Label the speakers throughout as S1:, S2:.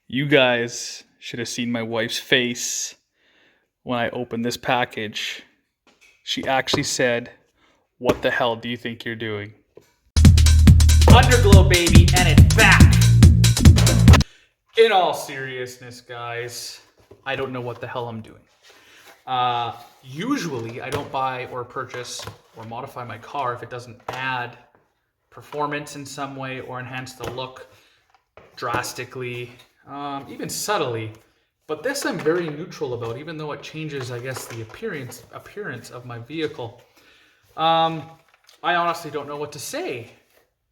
S1: You guys should have seen my wife's face when I opened this package. She actually said, "What the hell do you think you're doing?" Underglow, baby, and it's back! In all seriousness, guys, I don't know what the hell I'm doing. Usually, I don't buy or purchase or modify my car if it doesn't add performance in some way or enhance the look drastically, even subtly. But this I'm very neutral about, even though it changes, I guess, the appearance of my vehicle. I honestly don't know what to say.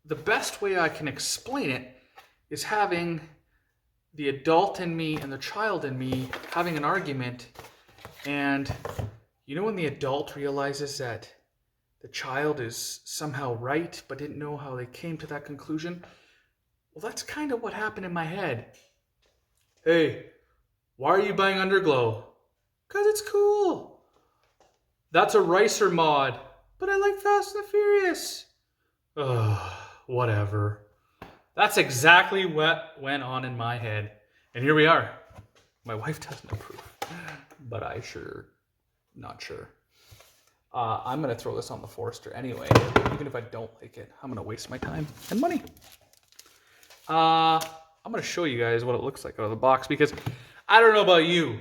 S1: The best way I can explain it is having the adult in me and the child in me having an argument, and you know when the adult realizes that the child is somehow right but didn't know how they came to that conclusion? Well, that's kind of what happened in my head. Hey, why are you buying Underglow? Because it's cool. That's a Ricer mod, but I like Fast and the Furious. Ugh, whatever. That's exactly what went on in my head. And here we are. My wife doesn't approve, but I sure, not sure. I'm going to throw this on the Forester anyway. Even if I don't like it, I'm going to waste my time and money. I'm going to show you guys what it looks like out of the box because I don't know about you,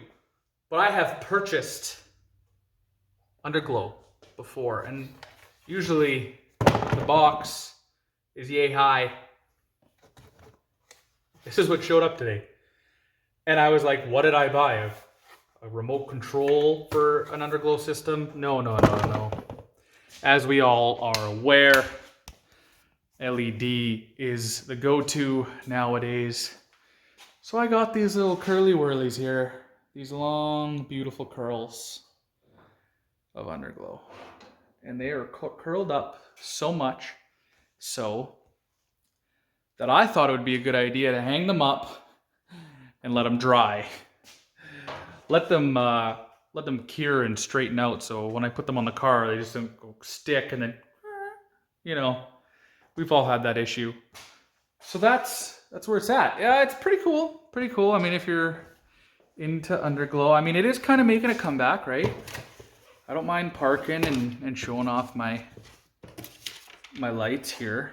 S1: but I have purchased Underglow before, and usually the box is yay high. This is what showed up today. And I was like, what did I buy? A remote control for an Underglow system? No. As we all are aware, LED is the go-to nowadays. So I got these little curly whirlies here. These long, beautiful curls of Underglow. And they are curled up so much so that I thought it would be a good idea to hang them up and let them dry. Let them cure and straighten out, so when I put them on the car, they just don't go stick and then, you know, we've all had that issue. So that's where it's at. Yeah, it's pretty cool. Pretty cool. I mean, if you're into Underglow, I mean, it is kind of making a comeback, right? I don't mind parking and showing off my lights here.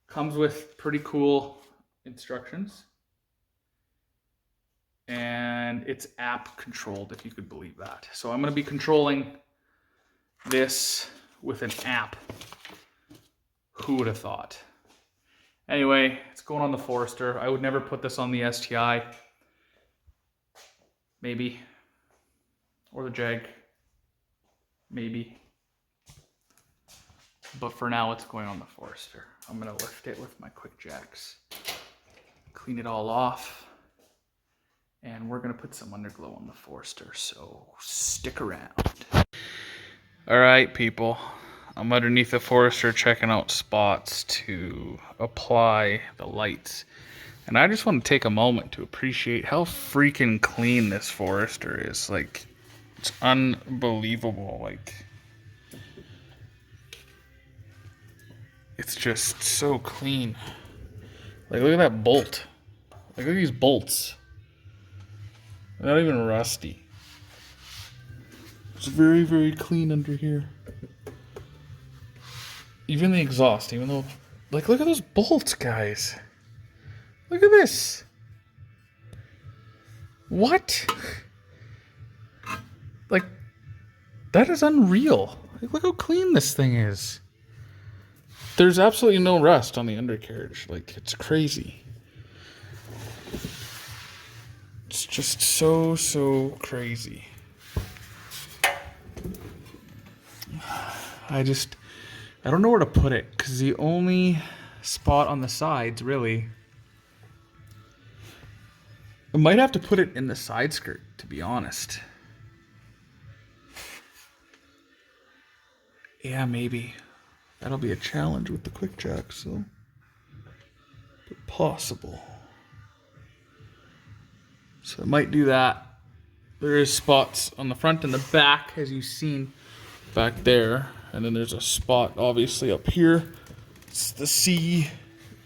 S1: Comes with pretty cool instructions. And it's app controlled, if you could believe that. So I'm going to be controlling this with an app. Who would have thought? Anyway, it's going on the Forester. I would never put this on the STI. Maybe. Or the Jag. Maybe. But for now, it's going on the Forester. I'm going to lift it with my quick jacks. Clean it all off. And we're going to put some Underglow on the Forester, so stick around. All right, people. I'm underneath the Forester checking out spots to apply the lights. And I just want to take a moment to appreciate how freaking clean this Forester is. Like, it's unbelievable. Like, it's just so clean. Like, look at that bolt. Like, look at these bolts. They're not even rusty. It's very, very clean under here. Even the exhaust, even though... Like, look at those bolts, guys. Look at this. What? Like, that is unreal. Like, look how clean this thing is. There's absolutely no rust on the undercarriage. Like, it's crazy. It's just so crazy. I don't know where to put it, because the only spot on the sides, really, I might have to put it in the side skirt, to be honest. Yeah, maybe. That'll be a challenge with the quick jack, so. But possible. So I might do that. There is spots on the front and the back, as you've seen back there. And then there's a spot, obviously, up here. It's the C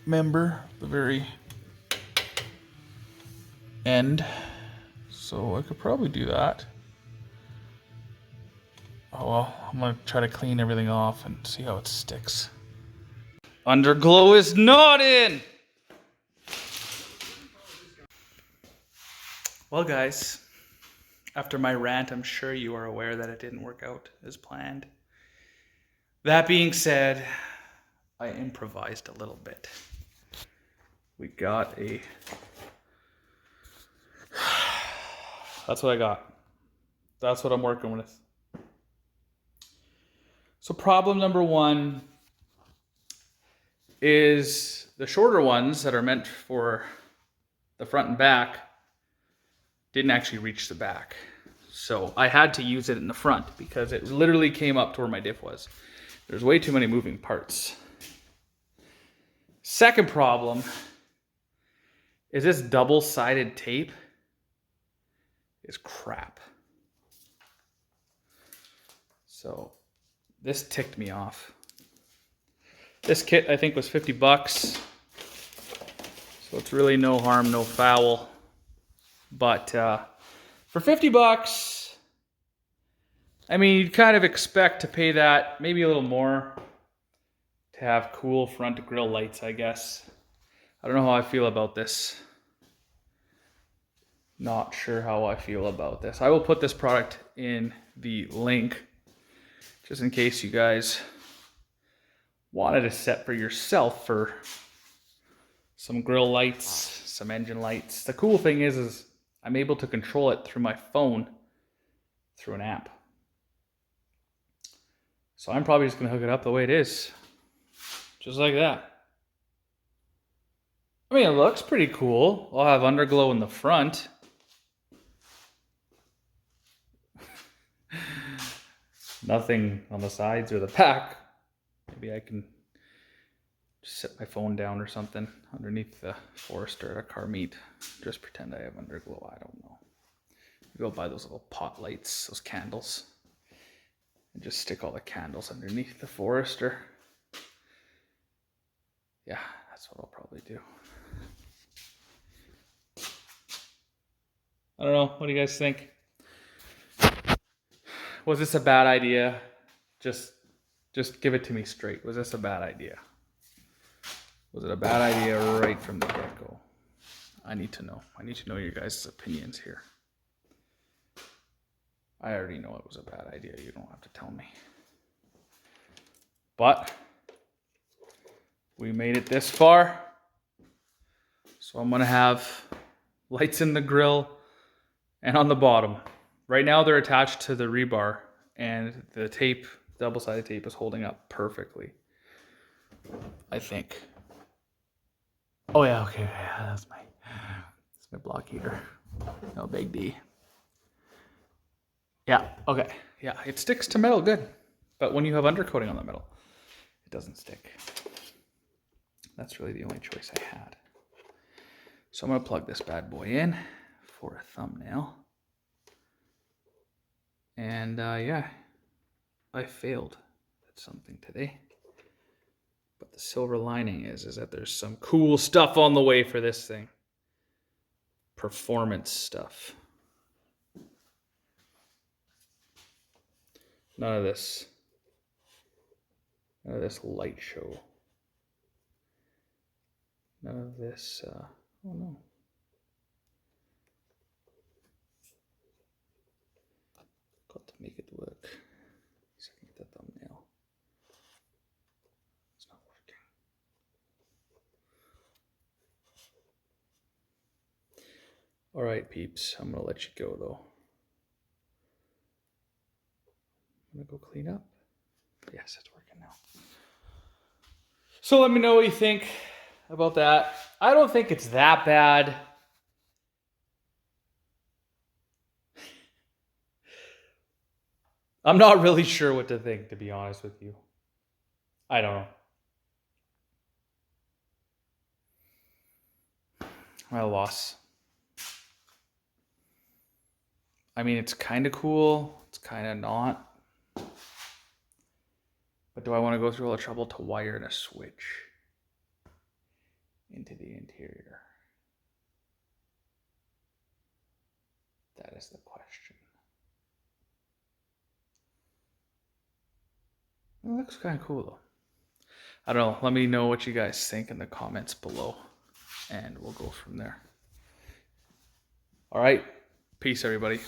S1: member, the very end. So I could probably do that. Oh well, I'm gonna try to clean everything off and see how it sticks. Underglow is not in! Well guys, after my rant, I'm sure you are aware that it didn't work out as planned. That being said, I improvised a little bit. We got a... That's what I got. That's what I'm working with. So problem number one is the shorter ones that are meant for the front and back didn't actually reach the back. So I had to use it in the front because it literally came up to where my diff was. There's way too many moving parts. Second problem is this double-sided tape is crap. So this ticked me off. This kit I think was 50 bucks. So it's really no harm, no foul. But for 50 bucks, I mean, you'd kind of expect to pay that, maybe a little more, to have cool front grille lights, I guess. I don't know how I feel about this. Not sure how I feel about this. I will put this product in the link, just in case you guys wanted a set for yourself for some grille lights, some engine lights. The cool thing is I'm able to control it through my phone through an app. So I'm probably just gonna hook it up the way it is. Just like that. I mean, it looks pretty cool. I'll have underglow in the front. Nothing on the sides or the back. Maybe I can just set my phone down or something underneath the Forester at a car meet. Just pretend I have underglow. I don't know. Maybe I'll buy those little pot lights, those candles, and just stick all the candles underneath the Forester. Yeah, that's what I'll probably do. I don't know. What do you guys think? Was this a bad idea? Just give it to me straight. Was this a bad idea? Was it a bad idea right from the get-go? I need to know. I need to know your guys' opinions here. I already know it was a bad idea. You don't have to tell me. But we made it this far. So I'm going to have lights in the grill and on the bottom. Right now they're attached to the rebar and the tape, double-sided tape, is holding up perfectly, I think. Oh yeah, okay, that's my block heater. No big D. Yeah, okay. Yeah, it sticks to metal good. But when you have undercoating on the metal, it doesn't stick. That's really the only choice I had. So I'm gonna plug this bad boy in for a thumbnail. And yeah, I failed at something today. But the silver lining is that there's some cool stuff on the way for this thing. Performance stuff. None of this light show. None of this, oh no. Got to make it work. So I can get the thumbnail. It's not working. All right, peeps, I'm gonna let you go though. I'm gonna go clean up. Yes, it's working now. So let me know what you think about that. I don't think it's that bad. I'm not really sure what to think, to be honest with you. I don't know. I'm at a loss. I mean, it's kind of cool. It's kind of not. But do I want to go through all the trouble to wire in a switch into the interior? is the question. It looks kind of cool though. I don't know. Let me know what you guys think in the comments below, and we'll go from there. All right. Peace, everybody.